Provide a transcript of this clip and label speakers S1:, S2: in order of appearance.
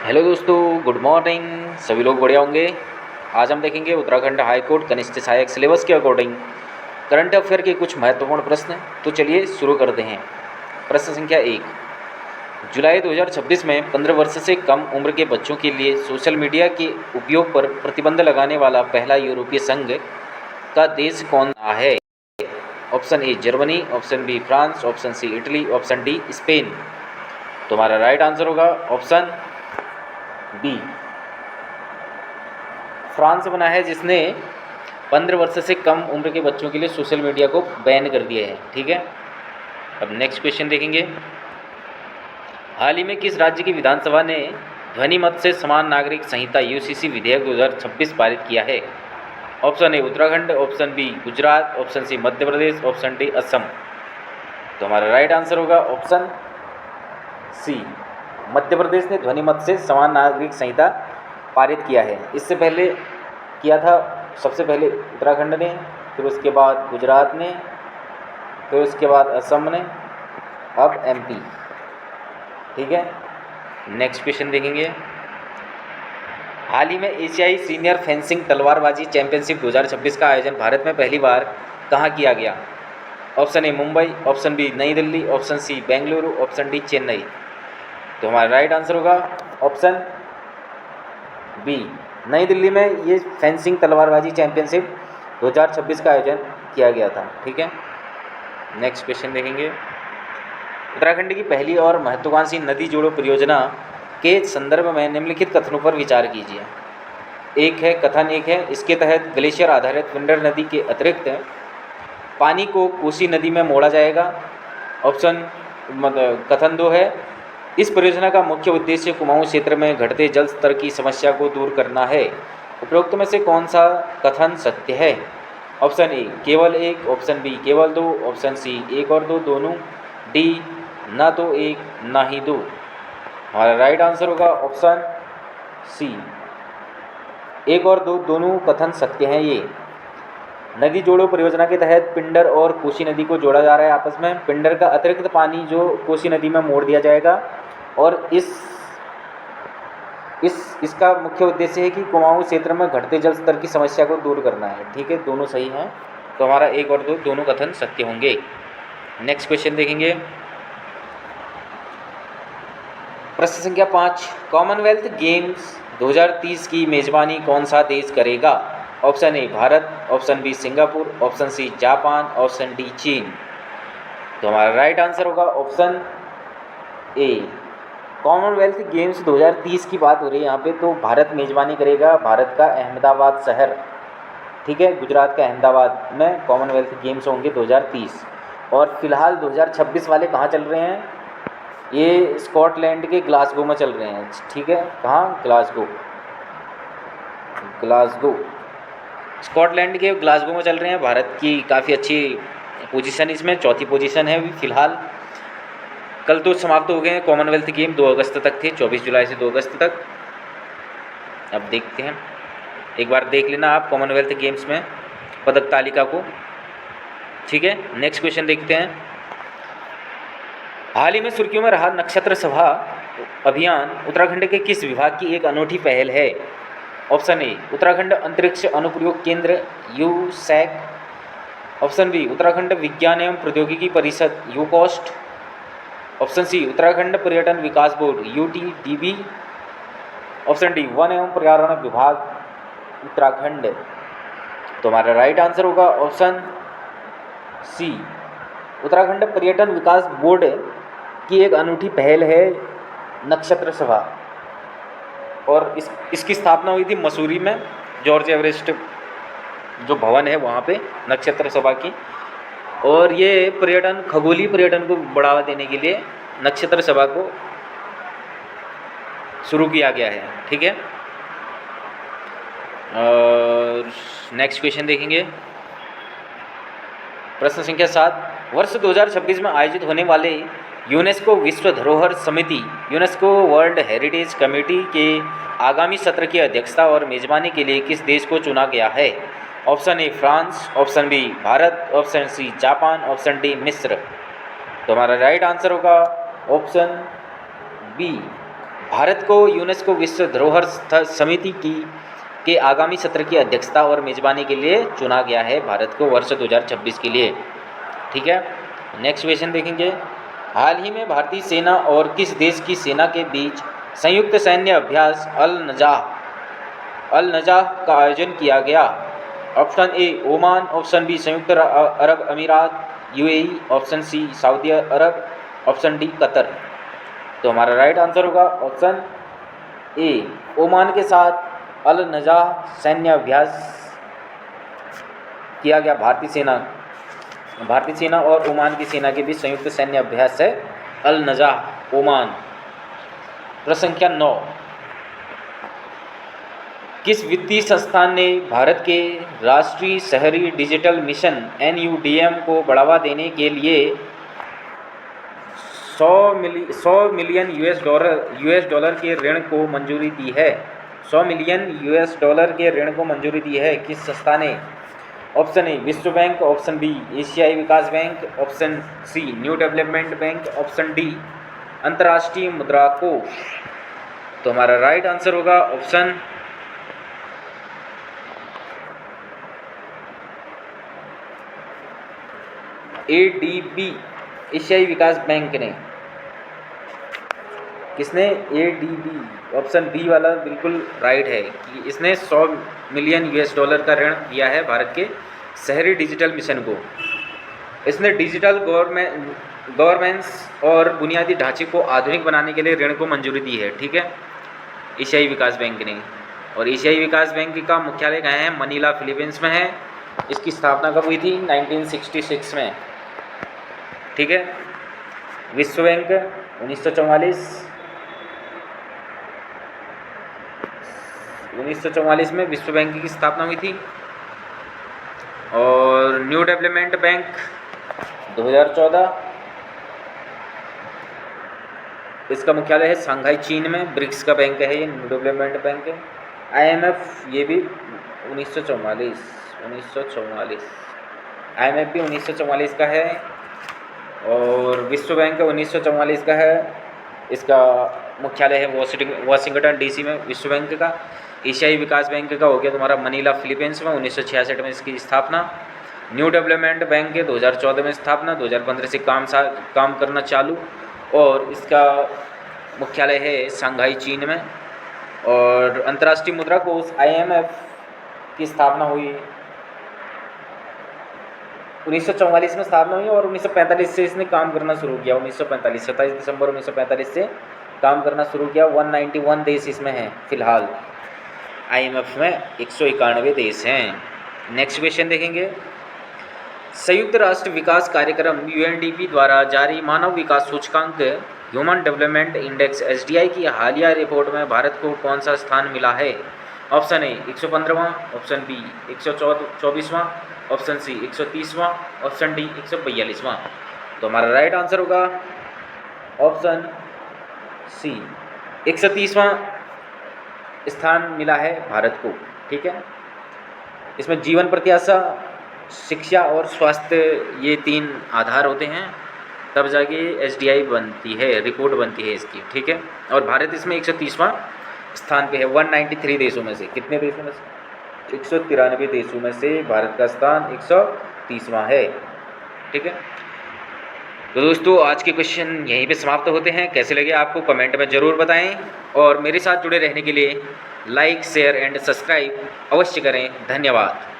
S1: Hello दोस्तों, good morning. सभी लोग बढ़िया होंगे। आज हम देखेंगे उत्तराखंड हाई कोर्ट कनिष्ठ सहायक सिलेबस के अकॉर्डिंग करंट अफेयर के कुछ महत्वपूर्ण प्रश्न। तो चलिए शुरू करते हैं। प्रश्न संख्या 1। जुलाई 2026 में 15 वर्ष से कम उम्र के बच्चों के लिए सोशल मीडिया के उपयोग पर प्रतिबंध लगाने वाला पहला यूरोपीय संघ का देश कौन सा है? Option A Germany, option B France, option C Italy, option D Spain. तो हमारा राइट आंसर होगा ऑप्शन बी, फ्रांस बना है, जिसने 15 वर्ष से कम उम्र के बच्चों के लिए सोशल मीडिया को बैन कर दिया है। ठीक है। अब नेक्स्ट क्वेश्चन देखेंगे। हाल ही में किस राज्य की विधानसभा ने ध्वनि मत से समान नागरिक संहिता यूसीसी विधेयक 2026 पारित किया है? Option A Uttarakhand, option B Gujarat, option C Madhya Pradesh, option D Assam. तो हमारा राइट आंसर होगा ऑप्शन सी, मध्य प्रदेश ने ध्वनि मत से समान नागरिक संहिता पारित किया है। इससे पहले किया था, सबसे पहले उत्तराखंड ने, फिर उसके बाद गुजरात ने, फिर उसके बाद असम ने, अब एमपी। ठीक है। नेक्स्ट क्वेश्चन देखेंगे। हाल ही में एशियाई सीनियर फेंसिंग तलवारबाजी चैंपियनशिप 2026 का आयोजन भारत में पहली बार कहाँ किया गया? Option A Mumbai, option B New Delhi, option C Bengaluru, option D Chennai. तो हमारा राइट आंसर होगा ऑप्शन बी, नई दिल्ली में ये फेंसिंग तलवारबाजी चैंपियनशिप 2026 का आयोजन किया गया था। ठीक है। नेक्स्ट क्वेश्चन देखेंगे। उत्तराखंड की पहली और महत्वाकांक्षी नदी जोड़ो परियोजना के संदर्भ में निम्नलिखित कथनों पर विचार कीजिए। कथन एक है, इसके तहत ग्लेशियर आधारित पिंडर नदी के अतिरिक्त पानी को कोसी नदी में मोड़ा जाएगा। कथन 2 है, इस परियोजना का मुख्य उद्देश्य कुमाऊं क्षेत्र में घटते जल स्तर की समस्या को दूर करना है। उपरोक्त में से कौन सा कथन सत्य है? ऑप्शन ए केवल एक, ऑप्शन बी केवल दो, ऑप्शन सी एक और दो दोनों, डी ना तो एक ना ही दो। हमारा राइट आंसर होगा ऑप्शन सी, एक और दो दोनों कथन सत्य हैं। ये नदी जोड़ो परियोजना के तहत पिंडर और कोसी नदी को जोड़ा जा रहा है आपस में। पिंडर का अतिरिक्त पानी जो कोसी नदी में मोड़ दिया जाएगा और इसका मुख्य उद्देश्य है कि कुमाऊं क्षेत्र में घटते जल स्तर की समस्या को दूर करना है। ठीक है, दोनों सही हैं। तो हमारा एक और दो दोनों कथन सत्य होंगे। नेक्स्ट क्वेश्चन देखेंगे। प्रश्न संख्या 5। कॉमनवेल्थ गेम्स 2030 की मेजबानी कौन सा देश करेगा? Option A Bharat, option B Singapore, option C Japan, option D चीन। तो हमारा राइट आंसर होगा ऑप्शन ए, कॉमनवेल्थ गेम्स 2030 की बात हो रही है यहाँ पे, तो भारत मेजबानी करेगा, भारत का अहमदाबाद शहर। ठीक है, गुजरात का अहमदाबाद में कॉमनवेल्थ गेम्स होंगे 2030। और फिलहाल 2026 वाले कहाँ चल रहे हैं? ये स्कॉटलैंड के ग्लासगो में चल रहे हैं। ठीक है, कहाँ? ग्लासगो स्कॉटलैंड के ग्लासगो में चल रहे हैं। भारत की काफ़ी अच्छी पोजीशन, इसमें चौथी पोजीशन है अभी फिलहाल। कल तो समाप्त हो गए हैं कॉमनवेल्थ गेम, 2 अगस्त तक थे, 24 जुलाई से 2 अगस्त तक। अब देखते हैं, एक बार देख लेना आप कॉमनवेल्थ गेम्स में पदक तालिका को। ठीक है। नेक्स्ट क्वेश्चन देखते हैं। हाल ही में सुर्खियों में रहा नक्षत्र सभा अभियान उत्तराखंड के किस विभाग की एक अनूठी पहल है? ऑप्शन ए उत्तराखंड अंतरिक्ष अनुप्रयोग केंद्र यूसैक, ऑप्शन बी उत्तराखंड विज्ञान एवं प्रौद्योगिकी परिषद UCOST, option C Uttarakhand Paryatan Vikas board UTDB, option D वन एवं पर्यावरण विभाग उत्तराखंड। तो हमारा राइट आंसर होगा option C, Uttarakhand Paryatan Vikas board की एक अनूठी पहल है नक्षत्र सभा। और इसकी स्थापना हुई थी मसूरी में, जॉर्ज एवरेस्ट जो भवन है वहाँ पे नक्षत्र सभा की। और ये पर्यटन, खगोलीय पर्यटन को बढ़ावा देने के लिए नक्षत्र सभा को शुरू किया गया है। ठीक है। और नेक्स्ट क्वेश्चन देखेंगे। प्रश्न संख्या 7। वर्ष 2026 में आयोजित होने वाले यूनेस्को विश्व धरोहर समिति यूनेस्को वर्ल्ड हेरिटेज कमेटी के आगामी सत्र की अध्यक्षता और मेजबानी के लिए किस देश को चुना गया है? Option A France, option B Bharat, option C Japan, option D मिस्र। तो हमारा राइट आंसर होगा ऑप्शन बी भारत को यूनेस्को विश्व धरोहर समिति की के आगामी सत्र की अध्यक्षता और मेजबानी के लिए चुना गया है भारत को वर्ष 2026 के लिए। ठीक है, नेक्स्ट क्वेश्चन देखेंगे। हाल ही में भारतीय सेना और किस देश की सेना के बीच संयुक्त सैन्य अभ्यास अल नजाह का आयोजन किया गया? Option A Oman, option B संयुक्त अरब अमीरात यूएई, ऑप्शन सी सऊदी अरब, ऑप्शन डी कतर। तो हमारा राइट आंसर होगा ऑप्शन ए, ओमान के साथ अल नजाह सैन्य अभ्यास किया गया। भारतीय सेना और ओमान की सेना के बीच संयुक्त सैन्य अभ्यास है अल नजाह, ओमान। प्रश्न संख्या 9, किस वित्तीय संस्थान ने भारत के राष्ट्रीय शहरी डिजिटल मिशन NUDM को बढ़ावा देने के लिए 100 मिलियन US डॉलर के ऋण को मंजूरी दी है? 100 मिलियन US डॉलर के ऋण को मंजूरी दी है किस संस्था ने? ऑप्शन ए विश्व बैंक, ऑप्शन बी एशियाई विकास bank, option C new development bank, option D अंतर्राष्ट्रीय मुद्रा कोष। तो हमारा राइट आंसर होगा ऑप्शन ADB, एशियाई विकास बैंक ने। किसने? ADB, ऑप्शन बी वाला बिल्कुल राइट है कि इसने 100 मिलियन US डॉलर का ऋण दिया है भारत के शहरी डिजिटल मिशन को। इसने डिजिटल गवर्नेंस और बुनियादी ढांचे को आधुनिक बनाने के लिए ऋण को मंजूरी दी है। ठीक है, एशियाई विकास बैंक ने। और एशियाई विकास बैंक का मुख्यालय कहाँ है? मनीला, फिलीपींस में है। इसकी स्थापना कब हुई थी? 1966 में। ठीक है, विश्व बैंक 1944 में विश्व बैंक की स्थापना हुई थी। और न्यू डेवलपमेंट बैंक 2014, इसका मुख्यालय है शंघाई, चीन में। ब्रिक्स का बैंक है ये, न्यू डेवलपमेंट बैंक है। IMF ये भी 1944, IMF भी 1944 का है। और विश्व बैंक 1944 का है। इसका मुख्यालय है वाशिंगटन DC में, विश्व बैंक का। एशियाई विकास बैंक का हो गया तुम्हारा मनीला, फिलीपींस में। 1966 में इसकी स्थापना। न्यू डेवलपमेंट बैंक के 2014 में स्थापना, 2015 से काम करना चालू। और इसका मुख्यालय है शंघाई, चीन में। और अंतर्राष्ट्रीय मुद्रा कोष IMF की स्थापना हुई 1944 में स्थापना हुई और 1945 से इसने काम करना शुरू किया। 1945 27 दिसंबर 1945 से काम करना शुरू किया। 191 देश इसमें हैं फिलहाल। IMF में 191 देश हैं। नेक्स्ट क्वेश्चन देखेंगे। संयुक्त राष्ट्र विकास कार्यक्रम UNDP द्वारा जारी मानव विकास सूचकांक ह्यूमन डेवलपमेंट इंडेक्स SDI की हालिया रिपोर्ट में भारत को कौन सा स्थान मिला है? ऑप्शन ए 115वां, ऑप्शन बी 124वां, ऑप्शन सी 130वां, ऑप्शन डी 142वां। तो हमारा राइट आंसर होगा ऑप्शन सी, 130वां स्थान मिला है भारत को। ठीक है, इसमें जीवन प्रत्याशा, शिक्षा और स्वास्थ्य ये 3 आधार होते हैं, तब जाके SDI बनती है, रिपोर्ट बनती है इसकी। ठीक है, और भारत इसमें 130वां स्थान पे है 193 देशों में से। कितने देशों में से? 193 देशों में से भारत का स्थान 130वां है। ठीक है, तो दोस्तों आज के क्वेश्चन यहीं पे समाप्त होते हैं। कैसे लगे आपको कमेंट में ज़रूर बताएं और मेरे साथ जुड़े रहने के लिए लाइक, शेयर एंड सब्सक्राइब अवश्य करें। धन्यवाद।